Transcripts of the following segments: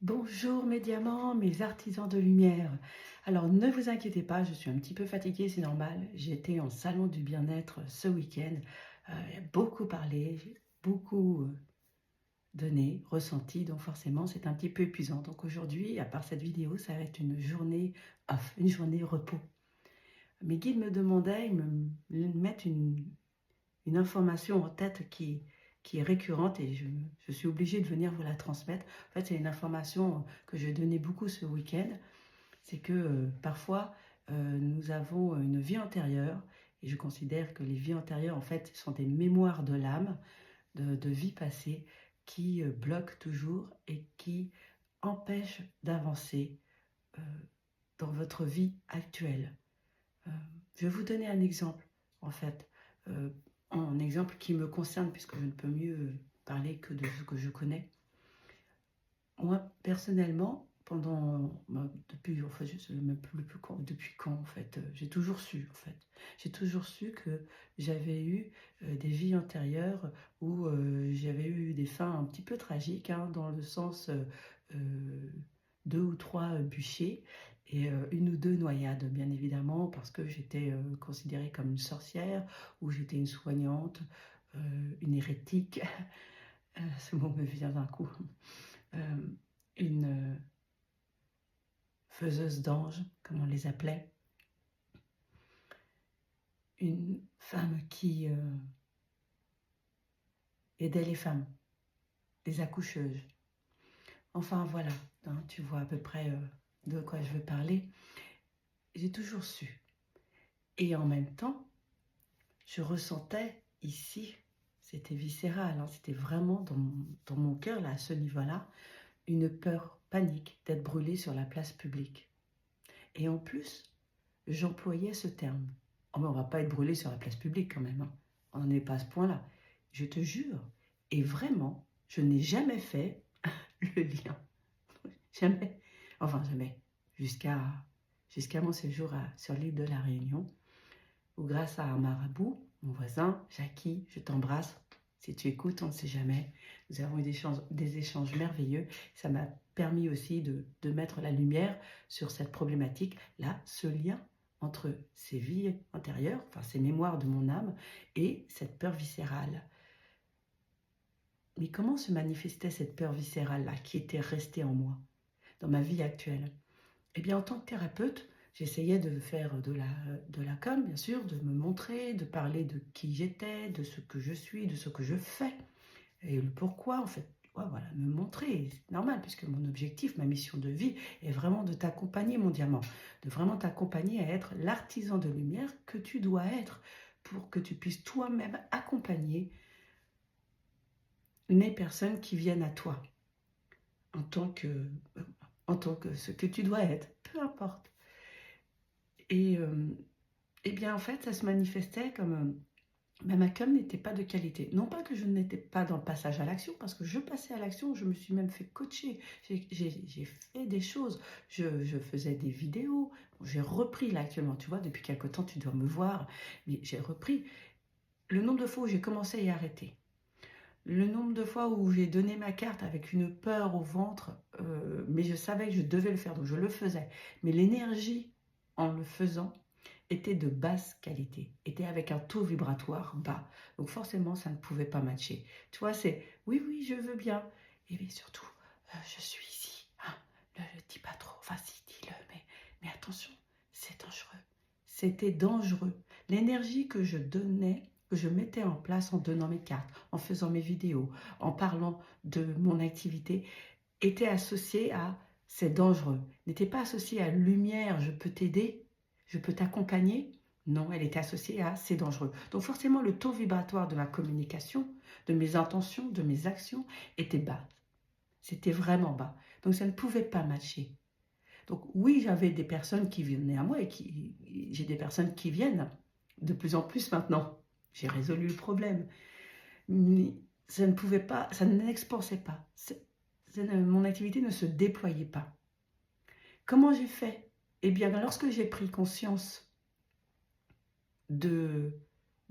Bonjour mes diamants, mes artisans de lumière. Alors ne vous inquiétez pas, je suis un petit peu fatiguée, c'est normal. J'étais en salon du bien-être ce week-end. J'ai beaucoup parlé, j'ai beaucoup donné, ressenti, donc forcément c'est un petit peu épuisant. Donc aujourd'hui, à part cette vidéo, ça va être une journée off, une journée repos. Mes guides me demandaient, ils me mettent une information en tête qui est récurrente et je suis obligée de venir vous la transmettre. En fait, c'est une information que je donnais beaucoup ce week-end. C'est que parfois, nous avons une vie antérieure et je considère que les vies antérieures, en fait, sont des mémoires de l'âme, de vie passée qui bloquent toujours et qui empêchent d'avancer euh, dans votre vie actuelle. Euh, je vais vous donner un exemple, en fait, euh, un exemple qui me concerne, puisque je ne peux mieux parler que de ce que je connais. Moi, personnellement, depuis, en fait, je ne sais même plus quand, depuis quand, en fait, j'ai toujours su, en fait. J'ai toujours su que j'avais eu des vies antérieures où j'avais eu des fins un petit peu tragiques, hein, dans le sens euh, deux ou trois bûchers et une ou deux noyades, bien évidemment, parce que j'étais considérée comme une sorcière ou j'étais une soignante, une hérétique. Ce mot me vient d'un coup. Euh, une faiseuse d'anges, comme on les appelait, une femme qui aidait les femmes, des accoucheuses. Enfin voilà, hein, tu vois à peu près de quoi je veux parler. J'ai toujours su. Et en même temps, je ressentais ici, c'était viscéral, hein, c'était vraiment dans mon cœur, là, à ce niveau-là, une peur panique d'être brûlée sur la place publique. Et en plus, j'employais ce terme. Oh, mais on va pas être brûlé sur la place publique quand même, hein. On n'en est pas à ce point-là. Je te jure. Et vraiment, je n'ai jamais fait le lien. Jamais. Enfin, jamais. Jusqu'à mon séjour sur l'île de la Réunion, où grâce à un marabout, mon voisin, Jackie, je t'embrasse. Si tu écoutes, on ne sait jamais. Nous avons eu des échanges merveilleux. Ça m'a permis aussi de mettre la lumière sur cette problématique, là, ce lien entre ces vies antérieures, enfin ces mémoires de mon âme, et cette peur viscérale. Mais comment se manifestait cette peur viscérale-là qui était restée en moi, dans ma vie actuelle? Eh bien, en tant que thérapeute, j'essayais de faire de la com, bien sûr, de me montrer, de parler de qui j'étais, de ce que je suis, de ce que je fais, et le pourquoi, en fait. Ouais, voilà, me montrer, c'est normal, puisque mon objectif, ma mission de vie est vraiment de t'accompagner, mon diamant, de vraiment t'accompagner à être l'artisan de lumière que tu dois être pour que tu puisses toi-même accompagner les personnes qui viennent à toi en tant que, en tant que ce que tu dois être, peu importe. Et eh bien, en fait, ça se manifestait comme ma com n'était pas de qualité. Non pas que je n'étais pas dans le passage à l'action, parce que je passais à l'action, je me suis même fait coacher. J'ai fait des choses. Je faisais des vidéos. Bon, j'ai repris là actuellement, tu vois, depuis quelque temps, tu dois me voir. Mais j'ai repris le nombre de fois où j'ai commencé et arrêté. Le nombre de fois où j'ai donné ma carte avec une peur au ventre, mais je savais que je devais le faire, donc je le faisais. Mais l'énergie en le faisant était de basse qualité, était avec un taux vibratoire bas. Donc forcément, ça ne pouvait pas matcher. Tu vois, c'est oui, oui, je veux bien. Et puis surtout, je suis ici. Hein, ne le dis pas trop. Enfin, si, dis-le, mais attention, c'est dangereux. C'était dangereux. L'énergie que je donnais, que je mettais en place en donnant mes cartes, en faisant mes vidéos, en parlant de mon activité, était associée à c'est dangereux. N'était pas associée à lumière, je peux t'aider, je peux t'accompagner. Non, elle était associée à c'est dangereux. Donc forcément, le taux vibratoire de ma communication, de mes intentions, de mes actions était bas. C'était vraiment bas. Donc ça ne pouvait pas matcher. Donc oui, j'avais des personnes qui venaient à moi et j'ai des personnes qui viennent de plus en plus maintenant. J'ai résolu le problème. Mais ça ne pouvait pas, ça n'expansait pas. Mon activité ne se déployait pas. Comment j'ai fait? Eh bien, lorsque j'ai pris conscience de,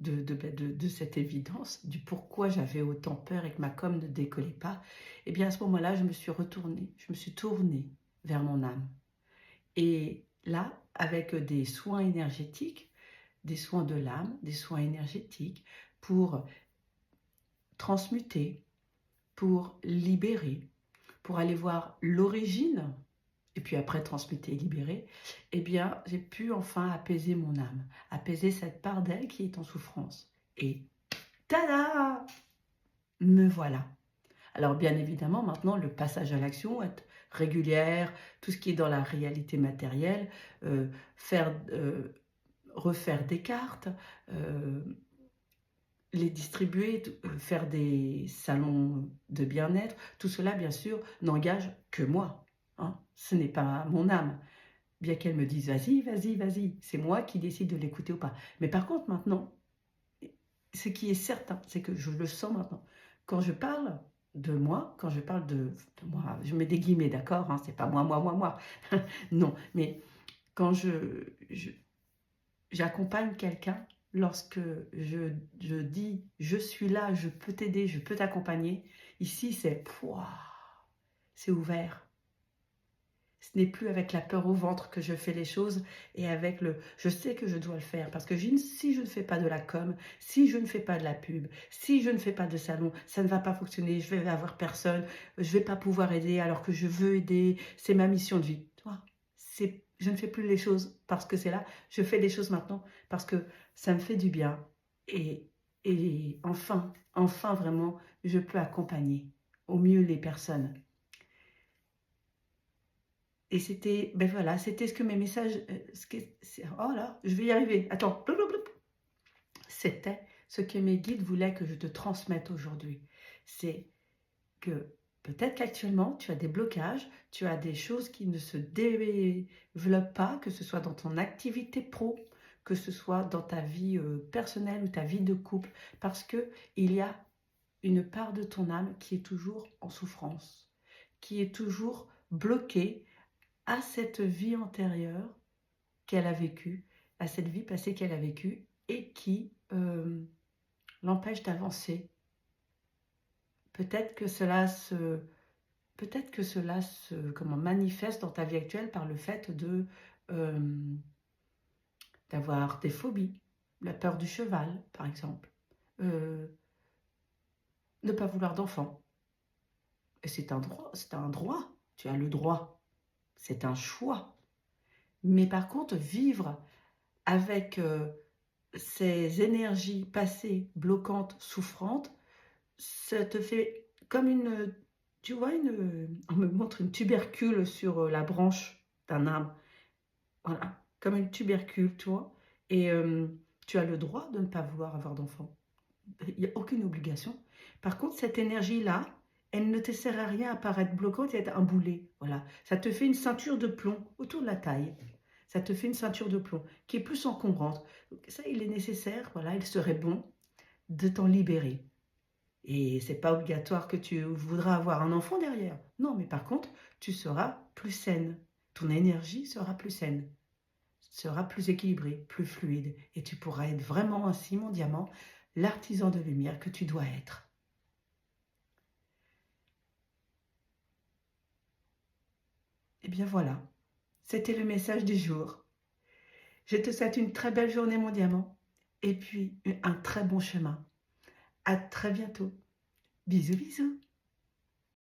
de cette évidence, du pourquoi j'avais autant peur et que ma com ne décollait pas, et bien à ce moment-là, je me suis tournée vers mon âme. Et là, avec des soins énergétiques, des soins de l'âme, des soins énergétiques, pour transmuter, pour libérer, pour aller voir l'origine, et puis après transmuter et libérer, eh bien, j'ai pu enfin apaiser mon âme, apaiser cette part d'elle qui est en souffrance. Et tada! Me voilà. Alors bien évidemment, maintenant, le passage à l'action, être régulière, tout ce qui est dans la réalité matérielle, euh, faire, refaire des cartes, euh, les distribuer, faire des salons de bien-être, tout cela, bien sûr, n'engage que moi. Hein. Ce n'est pas mon âme. Bien qu'elle me dise, vas-y, vas-y, vas-y, c'est moi qui décide de l'écouter ou pas. Mais par contre, maintenant, ce qui est certain, c'est que je le sens maintenant. Quand je parle de moi, quand je parle de moi, je mets des guillemets, d'accord, hein, c'est pas moi, moi, moi, moi. Non, mais quand j'accompagne quelqu'un, lorsque je dis je suis là, je peux t'aider, je peux t'accompagner, ici c'est pouah, c'est ouvert. Ce n'est plus avec la peur au ventre que je fais les choses et avec le je sais que je dois le faire parce que si je ne fais pas de la com, si je ne fais pas de la pub, si je ne fais pas de salon, ça ne va pas fonctionner, je vais avoir personne, je ne vais pas pouvoir aider alors que je veux aider, c'est ma mission de vie. Tu vois, je ne fais plus les choses parce que c'est là, je fais les choses maintenant parce que ça me fait du bien et, et enfin vraiment, je peux accompagner au mieux les personnes. Et c'était, ben voilà, c'était ce que mes messages, oh là, je vais y arriver, attends, c'était ce que mes guides voulaient que je te transmette aujourd'hui. C'est que peut-être qu'actuellement, tu as des blocages, tu as des choses qui ne se développent pas, que ce soit dans ton activité pro, que ce soit dans ta vie personnelle ou ta vie de couple, parce que il y a une part de ton âme qui est toujours en souffrance, qui est toujours bloquée à cette vie antérieure qu'elle a vécue, à cette vie passée qu'elle a vécue et qui l'empêche d'avancer. Peut-être que cela se, manifeste dans ta vie actuelle par le fait d'avoir des phobies, la peur du cheval, par exemple, euh, ne pas vouloir d'enfant. Et c'est un droit, tu as le droit, c'est un choix. Mais par contre, vivre avec ces énergies passées, bloquantes, souffrantes, ça te fait comme tu vois, on me montre une tubercule sur la branche d'un arbre. Voilà, comme une tubercule, tu vois. Et tu as le droit de ne pas vouloir avoir d'enfant. Il n'y a aucune obligation. Par contre, cette énergie-là, elle ne te sert à rien à paraître bloquante et être un boulet. Voilà, ça te fait une ceinture de plomb autour de la taille. Ça te fait une ceinture de plomb qui est plus encombrante. Donc ça, il est nécessaire, voilà, il serait bon de t'en libérer. Et c'est pas obligatoire que tu voudras avoir un enfant derrière. Non, mais par contre, tu seras plus saine. Ton énergie sera plus saine, sera plus équilibrée, plus fluide. Et tu pourras être vraiment ainsi, mon diamant, l'artisan de lumière que tu dois être. Et bien voilà, c'était le message du jour. Je te souhaite une très belle journée, mon diamant. Et puis, un très bon chemin. À très bientôt. Bisous, bisous.